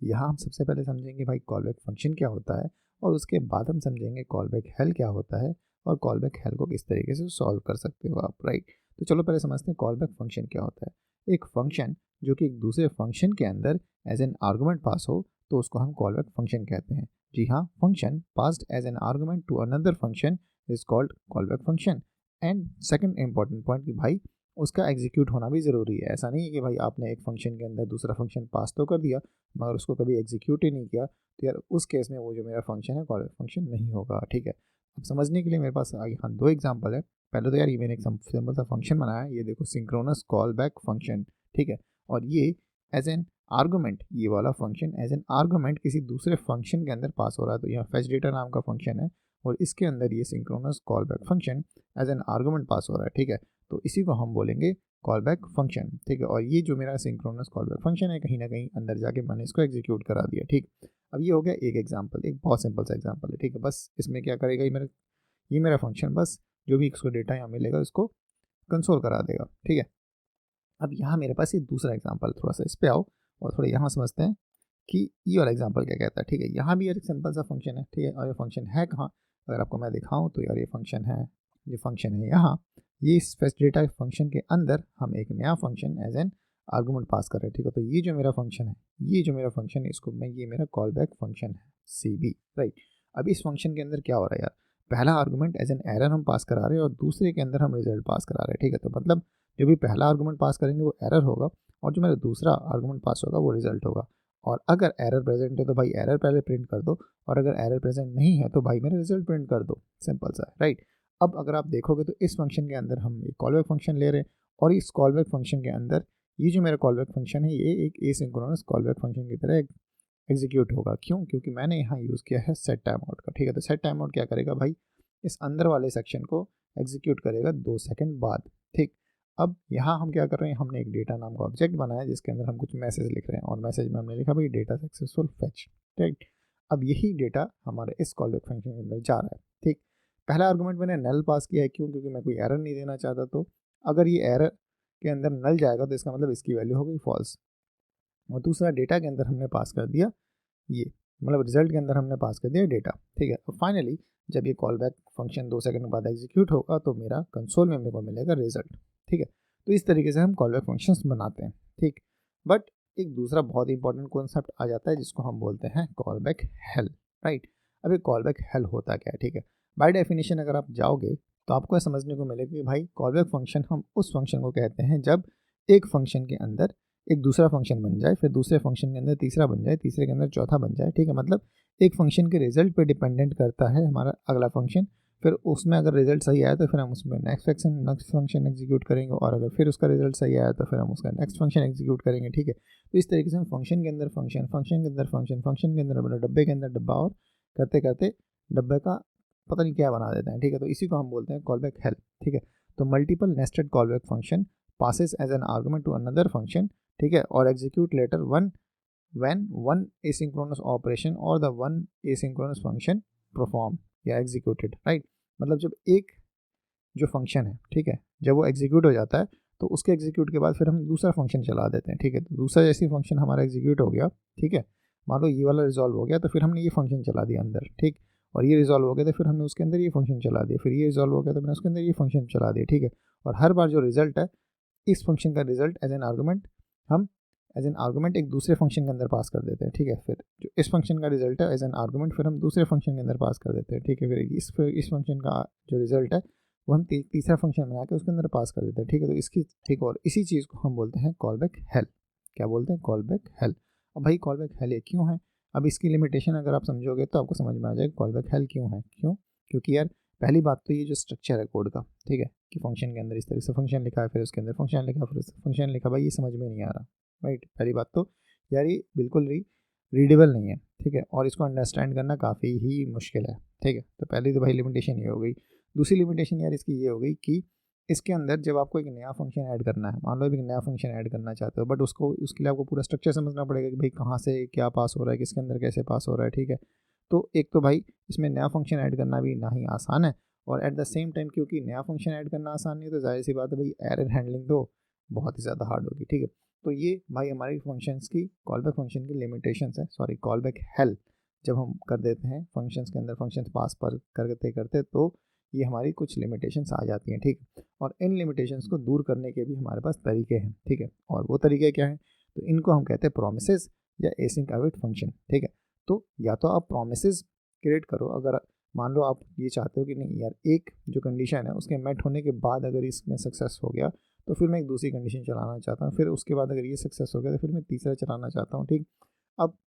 यहाँ हम सबसे पहले समझेंगे भाई कॉल बैक फंक्शन क्या होता है, और उसके बाद हम समझेंगे कॉल बैक हेल क्या होता है और कॉल बैक हेल को किस तरीके से सॉल्व कर सकते हो आप, राइट। तो चलो पहले समझते हैं कॉल बैक फंक्शन क्या होता है। एक फंक्शन जो कि एक दूसरे फंक्शन के अंदर एज एन आर्गुमेंट पास हो तो उसको हम कॉल बैक फंक्शन कहते हैं। जी हाँ, function passed as an argument to another function is called callback function. And second important point कि भाई उसका एग्जीक्यूट होना भी ज़रूरी है। ऐसा नहीं है कि भाई आपने एक फंक्शन के अंदर दूसरा फंक्शन पास तो कर दिया मगर उसको कभी एग्जीक्यूट ही नहीं किया, तो यार उस केस में वो जो मेरा फंक्शन है कॉल बैक फंक्शन नहीं होगा, ठीक है। अब समझने के लिए मेरे पास यहाँ दो एग्जाम्पल है। पहले तो यार ये मैंने एक सिंपल सा फंक्शन बनाया है, ये देखो सिंक्रोनस कॉल बैक फंक्शन, ठीक है। और ये एज एन आर्गुमेंट, ये वाला फंक्शन एज एन आर्गुमेंट किसी दूसरे फंक्शन के अंदर पास हो रहा है। तो यहाँ फेच डेटा नाम का फंक्शन है और इसके अंदर ये synchronous callback function as an argument pass हो रहा है, ठीक है। तो इसी को हम बोलेंगे कॉल बैक फंक्शन, ठीक है। और ये जो मेरा सिंक्रोनस कॉल बैक फंक्शन है कहीं ना कहीं अंदर जाके मैंने इसको एग्जीक्यूट करा दिया, ठीक। अब ये हो गया एक एग्जाम्पल, एक बहुत सिंपल सा एग्जाम्पल है, ठीक है। बस इसमें क्या करेगा ये मेरा फंक्शन बस जो भी इसको डेटा यहाँ मिलेगा उसको कंसोल करा देगा, ठीक है। अब यहाँ मेरे पास ये दूसरा एग्जाम्पल, थोड़ा सा इस पे आओ और थोड़ा यहाँ समझते हैं कि ये वाला एग्जाम्पल क्या कहता है, ठीक है। यहाँ भी एक सिंपल सा फंक्शन है, ठीक है। और ये फंक्शन है कहाँ, अगर आपको मैं दिखाऊँ तो यार ये फंक्शन है यहाँ, ये इस फेच डेटा फंक्शन के अंदर हम एक नया फंक्शन एज एन आर्गुमेंट पास कर रहे हैं, ठीक है। तो ये जो मेरा फंक्शन है इसको मैं, ये मेरा कॉल बैक फंक्शन है CB, राइट। अब इस फंक्शन के अंदर क्या हो रहा है यार, पहला आर्गुमेंट एज एन एरर हम पास करा रहे हैं और दूसरे के अंदर हम रिजल्ट पास करा रहे हैं, ठीक है। तो मतलब जो भी पहला आर्गुमेंट पास करेंगे वो एरर होगा और जो मेरा दूसरा आर्गुमेंट पास होगा वो रिजल्ट होगा। और अगर एरर प्रेजेंट है तो भाई एरर पहले प्रिंट कर दो, और अगर एरर प्रेजेंट नहीं है तो भाई मेरा रिजल्ट प्रिंट कर दो, सिंपल सा, राइट। अब अगर आप देखोगे तो इस फंक्शन के अंदर हम एक कॉल बैक फंक्शन ले रहे हैं और इस कॉल बैक फंक्शन के अंदर ये जो मेरा कॉल बैक फंक्शन है ये एक एसिंक्रोनस कॉल बैक फंक्शन की तरह एग्जीक्यूट होगा। क्यों? क्योंकि मैंने यहाँ यूज़ किया है सेट टाइम आउट का, ठीक है। तो सेट टाइम आउट क्या करेगा भाई, इस अंदर वाले सेक्शन को एग्जीक्यूट करेगा 2 सेकंड बाद, ठीक। अब यहाँ हम क्या कर रहे हैं, हमने एक डेटा नाम का ऑब्जेक्ट बनाया जिसके अंदर हम कुछ मैसेज लिख रहे हैं और मैसेज में हमने लिखा भाई डेटा सक्सेसफुल फेच, राइट। अब यही डेटा हमारे इस कॉल बैक फंक्शन के अंदर जा रहा है, ठीक। पहला आर्गुमेंट मैंने नल पास किया है, क्यों? क्योंकि मैं कोई एरर नहीं देना चाहता। तो अगर ये एरर के अंदर नल जाएगा तो इसका मतलब इसकी वैल्यू हो गई फॉल्स। और दूसरा डेटा के अंदर हमने पास कर दिया ये, मतलब रिजल्ट के अंदर हमने पास कर दिया डेटा, ठीक है। और फाइनली जब ये कॉल बैक फंक्शन 2 सेकंड बाद एग्जीक्यूट होगा तो मेरा कंसोल में मेरे को मिलेगा रिजल्ट, ठीक है। तो इस तरीके से हम कॉल बैक फंक्शंस बनाते हैं, ठीक। बट एक दूसरा बहुत इंपॉर्टेंट कॉन्सेप्ट आ जाता है जिसको हम बोलते हैं कॉल बैक हेल, राइट। अब ये कॉल बैक हेल होता क्या है, ठीक है। बाय डेफिनेशन अगर आप जाओगे तो आपको समझने को मिलेगा कि भाई कॉल बैक फंक्शन हम उस फंक्शन को कहते हैं जब एक फंक्शन के अंदर एक दूसरा फंक्शन बन जाए, फिर दूसरे फंक्शन के अंदर तीसरा बन जाए, तीसरे के अंदर चौथा बन जाए, ठीक है। मतलब एक फंक्शन के रिजल्ट पे डिपेंडेंट करता है हमारा अगला फंक्शन। फिर उसमें अगर रिजल्ट सही आया तो फिर हम उसमें नेक्स्ट फंक्शन एग्जीक्यूट करेंगे, और अगर फिर उसका रिजल्ट सही आया तो फिर हम उसका नेक्स्ट फंक्शन एग्जीक्यूट करेंगे, ठीक है। तो इस तरीके से हम फंक्शन के अंदर फंक्शन के अंदर फंक्शन के अंदर मतलब डब्बे के अंदर डब्बा, और करते करते डब्बे का पता नहीं क्या बना देते हैं, ठीक है। तो इसी को हम बोलते हैं कॉल बैक हेल, ठीक है। तो multiple nested call back function passes as an argument to another function, ठीक है, और execute later when one asynchronous operation or the one asynchronous function perform या executed, राइट। मतलब जब एक जो फंक्शन है, ठीक है, जब वो एग्जीक्यूट हो जाता है तो उसके एग्जीक्यूट के बाद फिर हम दूसरा फंक्शन चला देते हैं, ठीक है। तो दूसरा जैसे फंक्शन हमारा एग्जीक्यूट हो गया, ठीक है, मान लो ये वाला रिजॉल्व हो गया तो फिर हमने ये फंक्शन चला दिया अंदर, ठीक। और ये रिजॉल्व हो गया तो फिर हमने उसके अंदर ये फंक्शन चला दिया, फिर ये रिजॉल्व हो गया तो मैंने उसके अंदर ये फंक्शन चला दिया, ठीक है। और हर बार जो रिजल्ट है इस फंक्शन का रिजल्ट एज एन आर्गुमेंट हम एज एन आर्गुमेंट एक दूसरे फंक्शन के अंदर पास कर देते हैं, ठीक है। फिर जो इस फंक्शन का रिजल्ट है एज एन आर्गुमेंट फिर हम दूसरे फंक्शन के अंदर पास कर देते हैं, ठीक है। फिर इस फंक्शन का जो रिजल्ट है वो हम तीसरा फंक्शन बना के उसके अंदर पास कर देते हैं, ठीक है। तो इसकी ठीक, और इसी चीज़ को हम बोलते हैं कॉल बैक हेल। क्या बोलते हैं? Call back hello. अब भाई कॉल बैक हेल ये क्यों है? अब इसकी लिमिटेशन अगर आप समझोगे तो आपको समझ में आ जाएगा कॉल बैक हेल क्यों है। क्योंकि यार पहली बात तो ये जो स्ट्रक्चर है कोड का, ठीक है, कि फंक्शन के अंदर इस तरह से फंक्शन लिखा है, फिर उसके अंदर फंक्शन लिखा, फिर फंक्शन लिखा, भाई ये समझ में नहीं आ रहा, राइट। पहली बात तो यार ये बिल्कुल रीडेबल नहीं है, ठीक है, और इसको अंडरस्टैंड करना काफ़ी ही मुश्किल है, ठीक है। तो पहली तो भाई लिमिटेशन ये हो गई। दूसरी लिमिटेशन यार इसकी ये हो गई कि इसके अंदर जब आपको एक नया फंक्शन ऐड करना है, मान लो एक नया फंक्शन ऐड करना चाहते हो, बट उसके लिए आपको पूरा स्ट्रक्चर समझना पड़ेगा कि भाई कहाँ से क्या पास हो रहा है, किसके अंदर कैसे पास हो रहा है, ठीक है। तो एक तो भाई इसमें नया फंक्शन ऐड करना भी ना ही आसान है, और एट द सेम टाइम क्योंकि नया फंक्शन ऐड करना आसान नहीं है तो जाहिर सी बात है भाई एरर हैंडलिंग तो बहुत ही ज़्यादा हार्ड होगी, ठीक है। तो ये भाई हमारी फंक्शंस की कॉल बैक फंक्शन की लिमिटेशंस है, सॉरी कॉल बैक हेल जब हम कर देते हैं फंक्शंस के अंदर फंक्शंस पास पर करते करते तो ये हमारी कुछ लिमिटेशंस आ जाती हैं, ठीक। और इन लिमिटेशंस को दूर करने के भी हमारे पास तरीके हैं, ठीक है। और वो तरीके क्या हैं, तो इनको हम कहते हैं प्रोमिसेस या एसिंक अवेट फंक्शन, ठीक है। तो या तो आप प्रोमिसेस क्रिएट करो, अगर मान लो आप ये चाहते हो कि नहीं यार एक जो कंडीशन है उसके मेट होने के बाद अगर इसमें सक्सेस हो गया तो फिर मैं एक दूसरी कंडीशन चलाना चाहता हूँ, फिर उसके बाद अगर ये सक्सेस हो गया तो फिर मैं तीसरा चलाना चाहता हूँ, ठीक। अब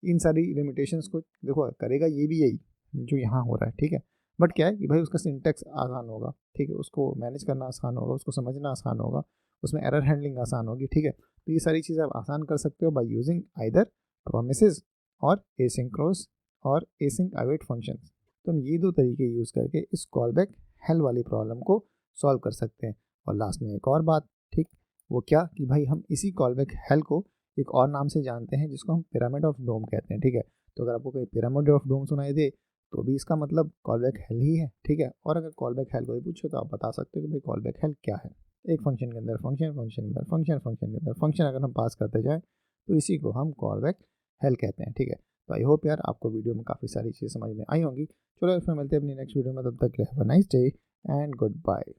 इन सारी लिमिटेशंस को देखो करेगा ये भी यही जो यहाँ हो रहा है, ठीक है। बट क्या है कि भाई उसका सिंटेक्स आसान होगा, ठीक है, उसको मैनेज करना आसान होगा, उसको समझना आसान होगा, उसमें एरर हैंडलिंग आसान होगी, ठीक है। तो ये सारी चीज़ें आप आसान कर सकते हो बाय यूजिंग आइदर प्रोमिसेस और एसिंक्रोस और एसिंक अवेट फंक्शंस। तो हम ये दो तरीके यूज़ करके इस कॉलबैक हेल वाली प्रॉब्लम को सॉल्व कर सकते हैं। और लास्ट में एक और बात, ठीक, वो क्या कि भाई हम इसी कॉलबैक हेल को एक और नाम से जानते हैं जिसको हम पिरामिड ऑफ डोम कहते हैं, ठीक है। तो अगर आपको कोई पिरामिड ऑफ डोम सुनाई दे तो भी इसका मतलब कॉलबैक हेल ही है, ठीक है। और अगर कॉलबैक हेल कोई पूछो तो आप बता सकते हो कि भाई कॉलबैक हेल क्या है। एक फंक्शन के अंदर फंक्शन, फंक्शन के अंदर फंक्शन, फंक्शन के अंदर फंक्शन अगर हम पास करते जाए तो इसी को हम कॉलबैक हेल कहते हैं, ठीक है। तो आई होप यार आपको वीडियो में काफ़ी सारी चीज़ें समझ में आई होंगी। चलो फिर मिलते हैं अपनी नेक्स्ट वीडियो में, तब तक have a nice day and good bye.